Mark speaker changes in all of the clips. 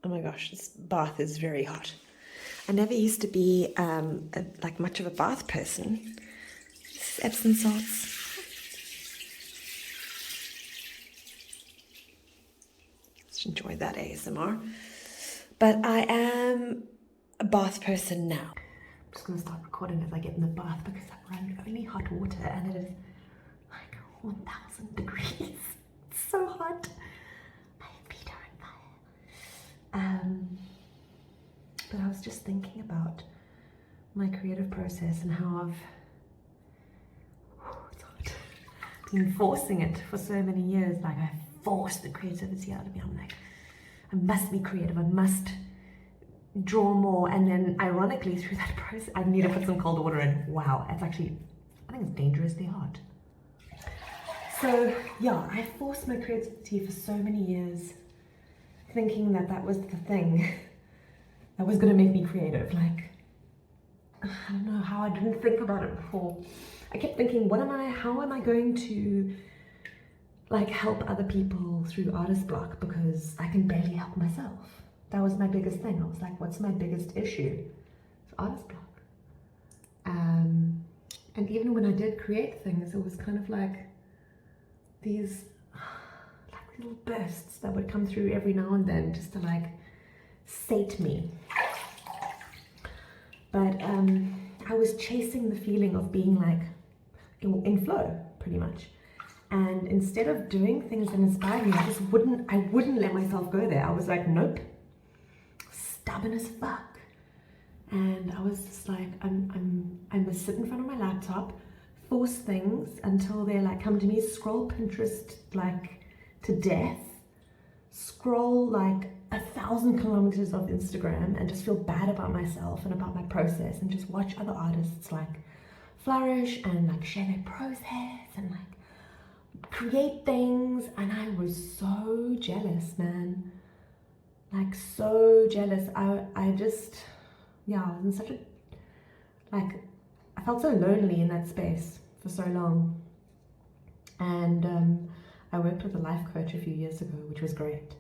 Speaker 1: Oh my gosh, this bath is very hot. I never used to be like much of a bath person. This is Epsom salts. Let's enjoy that ASMR. But I am a bath person now. I'm just going to start recording as I get in the bath because I run only hot water and it is like 1,000 degrees. It's so hot. My feet are on fire. But I was just thinking about my creative process and how I've been forcing it for so many years. Like I forced the creativity out of me. I'm like, I must be creative. I must draw more. And then ironically through that process, I need to put some cold water in. Wow, it's actually, I think it's dangerously hot. So yeah, I forced my creativity for so many years, thinking that that was the thing that was going to make me creative. Like, I don't know how I didn't think about it before. I kept thinking, how am I going to like help other people through artist block, because I can barely help myself. That was my biggest thing. I was like, what's my biggest issue? It's artist block. And even when I did create things, it was kind of like these like little bursts that would come through every now and then just to like sate me. But I was chasing the feeling of being like in flow, pretty much. And instead of doing things that inspired me, I wouldn't let myself go there. I was like, nope, stubborn as fuck. And I was just like, I must sit in front of my laptop, force things until they like come to me, scroll Pinterest like to death, scroll like 1,000 kilometers of Instagram and just feel bad about myself and about my process, and just watch other artists like flourish and like share their process and like create things. And I was so jealous, man. Like so jealous. I just, yeah, I was in such a, like, I felt so lonely in that space for so long. And I worked with a life coach a few years ago, which was great.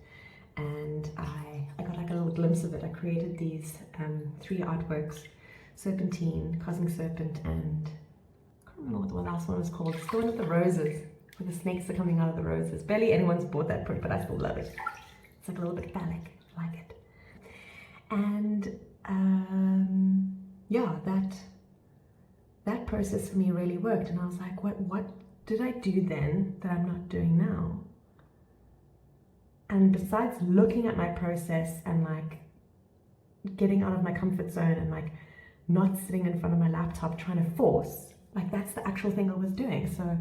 Speaker 1: And I got like a little glimpse of it. I created these 3 artworks, Serpentine, Cosmic Serpent, and I can't remember what the last one was called. It's the one with the roses, where the snakes are coming out of the roses. Barely anyone's bought that print, but I still love it. It's like a little bit phallic, I like it. And yeah, that process for me really worked. And I was like, what did I do then that I'm not doing now? And besides looking at my process and like getting out of my comfort zone and like not sitting in front of my laptop trying to force, like that's the actual thing I was doing. So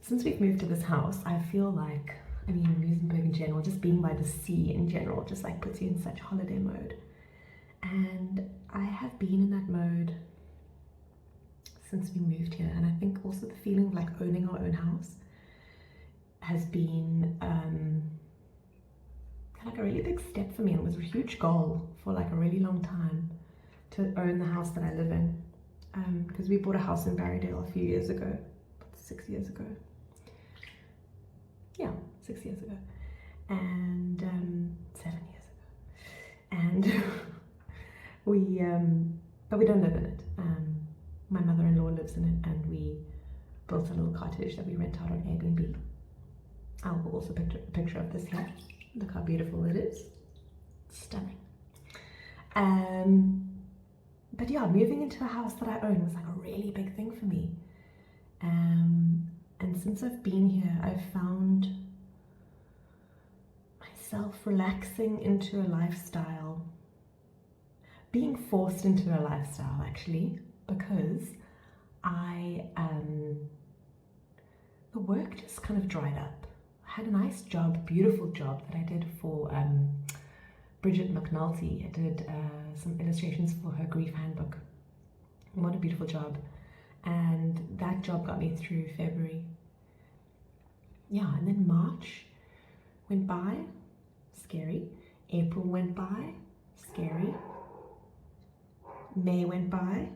Speaker 1: since we've moved to this house, I feel like, I mean, Muizenberg in general, just being by the sea in general, just like puts you in such holiday mode. And I have been in that mode since we moved here. And I think also the feeling of like owning our own house has been like a really big step for me. It was a huge goal for like a really long time to own the house that I live in, because we bought a house in Barrydale a few years ago, 6 years ago. Yeah, 6 years ago, and 7 years ago, and but we don't live in it. My mother-in-law lives in it, and we built a little cottage that we rent out on Airbnb. I'll also picture a picture of this here. Look how beautiful it is. It's stunning. But yeah, moving into a house that I own was like a really big thing for me. And since I've been here, I've found myself relaxing into a lifestyle, being forced into a lifestyle actually, because the work just kind of dried up. I had a nice job, beautiful job that I did for Bridget McNulty. I did some illustrations for her grief handbook. What a beautiful job. And that job got me through February. Yeah, and then March went by, scary. April went by, scary. May went by,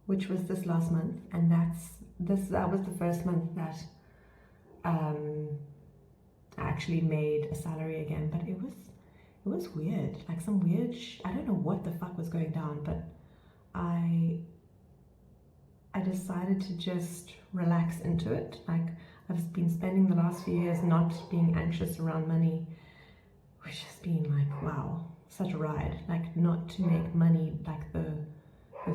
Speaker 1: which was this last month, and that was the first month that I actually made a salary again. But it it was weird, like some weird, I don't know what the fuck was going down, but I decided to just relax into it. Like, I've been spending the last few years not being anxious around money, which has been like, wow, such a ride. Like, not to make money like the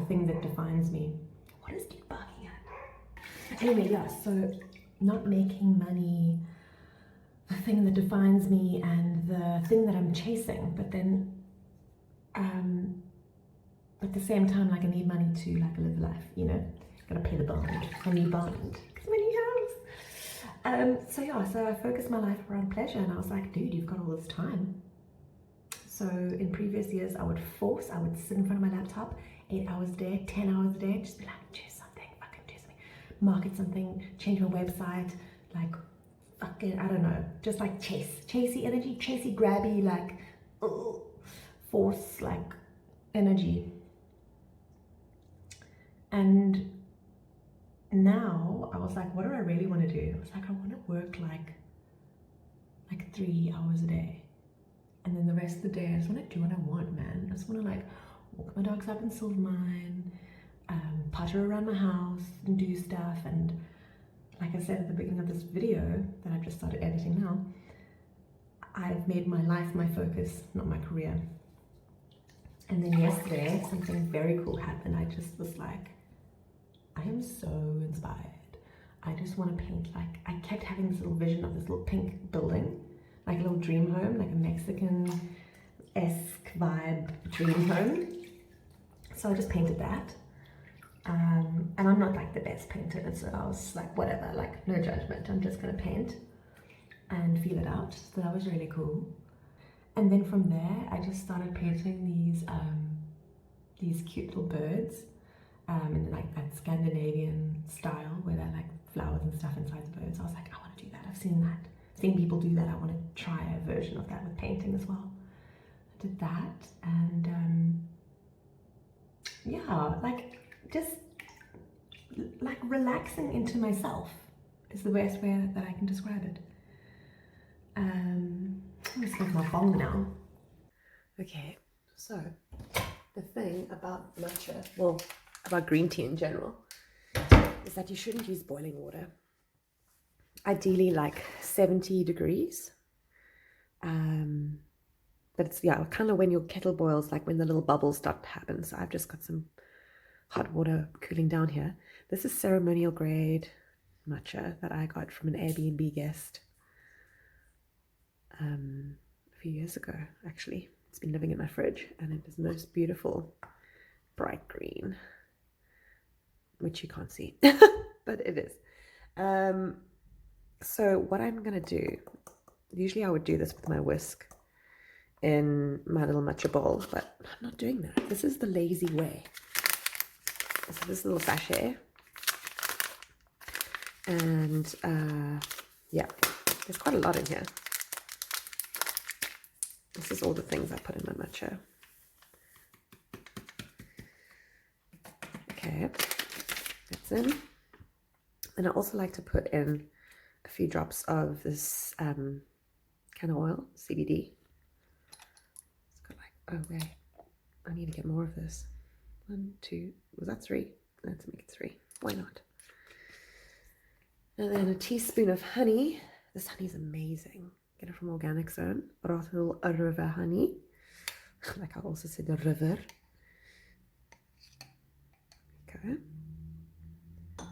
Speaker 1: thing that defines me. What is Duke barking at? Anyway, yeah, so not making money the thing that defines me and the thing that I'm chasing, but then at the same time, like, I need money to like live life, you know. Gotta pay the bond, my new bond, because my new house. So yeah, so I focused my life around pleasure, and I was like, dude, you've got all this time. So in previous years, I would sit in front of my laptop 8 hours a day, 10 hours a day, just be like, do something, fucking do something, market something, change my website, like, fucking, I don't know, just like chasey energy, chasey, grabby, like, force, like, energy. And now I was like, what do I really want to do? I was like, I want to work like 3 hours a day, and then the rest of the day I just want to do what I want, man. I just want to like walk my dogs up in Silvermine, putter around my house and do stuff. And like I said at the beginning of this video that I've just started editing now, I've made my life my focus, not my career. And then yesterday something very cool happened. I just was like, I am so inspired. I just want to paint. Like, I kept having this little vision of this little pink building, like a little dream home, like a Mexican-esque vibe dream home. So I just painted that. And I'm not like the best painter, so I was like, whatever, like, no judgment. I'm just gonna paint and feel it out. So that was really cool. And then from there, I just started painting these cute little birds. In like that Scandinavian style where they're like flowers and stuff inside the birds. I was like, I want to do that. I've seen people do that. I want to try a version of that with painting as well. I did that, and yeah, like, just like relaxing into myself is the best way that I can describe it. I'm gonna smoke my bong now. Okay, so the thing about matcha, well, about green tea in general, is that you shouldn't use boiling water. Ideally like 70 degrees. But it's, yeah, kind of when your kettle boils, like when the little bubbles start to happen. So I've just got some hot water cooling down here. This is ceremonial grade matcha that I got from an Airbnb guest a few years ago, actually. It's been living in my fridge, and it is the most beautiful bright green, which you can't see, but it is. So what I'm gonna do, usually I would do this with my whisk in my little matcha bowl, but I'm not doing that. This is the lazy way. So this little sachet, and yeah, there's quite a lot in here. This is all the things I put in my matcha. Okay, that's in. And I also like to put in a few drops of this CANNA oil, CBD. It's got like, oh wait, I need to get more of this. 1, 2, was that 3? Let's make it 3. Why not? And then a teaspoon of honey. This honey is amazing. Get it from Organic Zone. Barrydale river honey. Like I also said, the river. Okay. I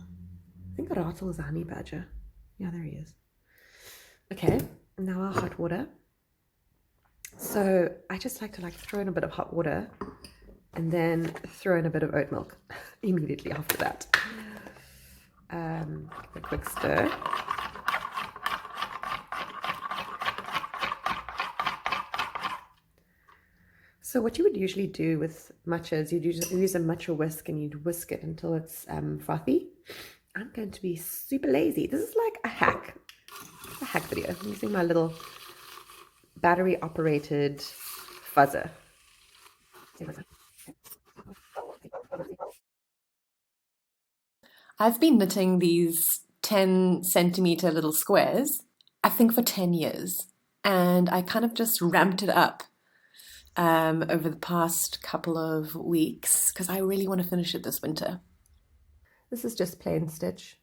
Speaker 1: think Ratel is a honey badger. Yeah, there he is. Okay, now our hot water. So I just like to throw in a bit of hot water and then throw in a bit of oat milk immediately after that. A quick stir. So what you would usually do with matcha is you'd use a matcha whisk, and you'd whisk it until it's frothy. I'm going to be super lazy. This is like a hack video. I'm using my little battery operated fuzzer. I've been knitting these 10-centimeter little squares, I think for 10 years, and I kind of just ramped it up
Speaker 2: over the past couple of weeks because I really want to finish it this winter.
Speaker 1: This is just plain stitch.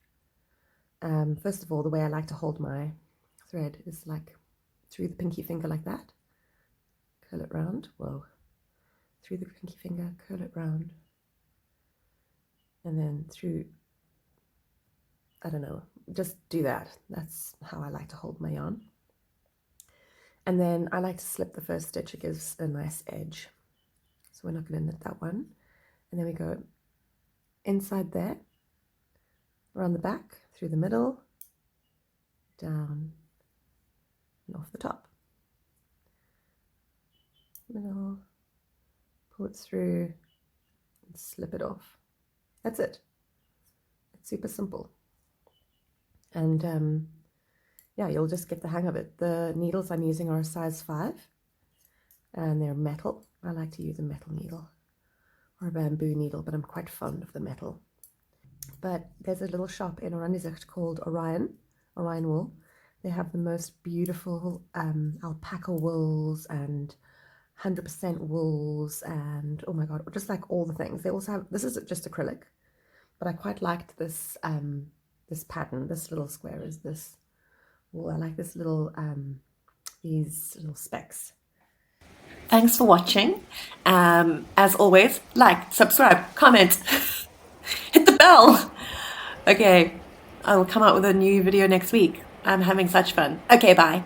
Speaker 1: First of all, the way I like to hold my thread is like through the pinky finger like that. Curl it round. Whoa. Through the pinky finger, curl it round. And then through, I don't know, just do that. That's how I like to hold my yarn. And then I like to slip the first stitch. It gives a nice edge. So we're not going to knit that one. And then we go inside there, around the back, through the middle, down, and off the top. Middle, pull it through, and slip it off. That's it. It's super simple. And yeah, you'll just get the hang of it. The needles I'm using are a size 5 and they're metal. I like to use a metal needle or a bamboo needle, but I'm quite fond of the metal. But there's a little shop in Oranjezicht called Orion wool. They have the most beautiful alpaca wools and 100% wools and, oh my god, just like all the things. They also have, this is just acrylic, but I quite liked this this pattern. This little square is this wool. I like this little these little specks.
Speaker 2: Thanks for watching. As always, like, subscribe, comment, hit the bell. Okay, I will come out with a new video next week. I'm having such fun. Okay, bye.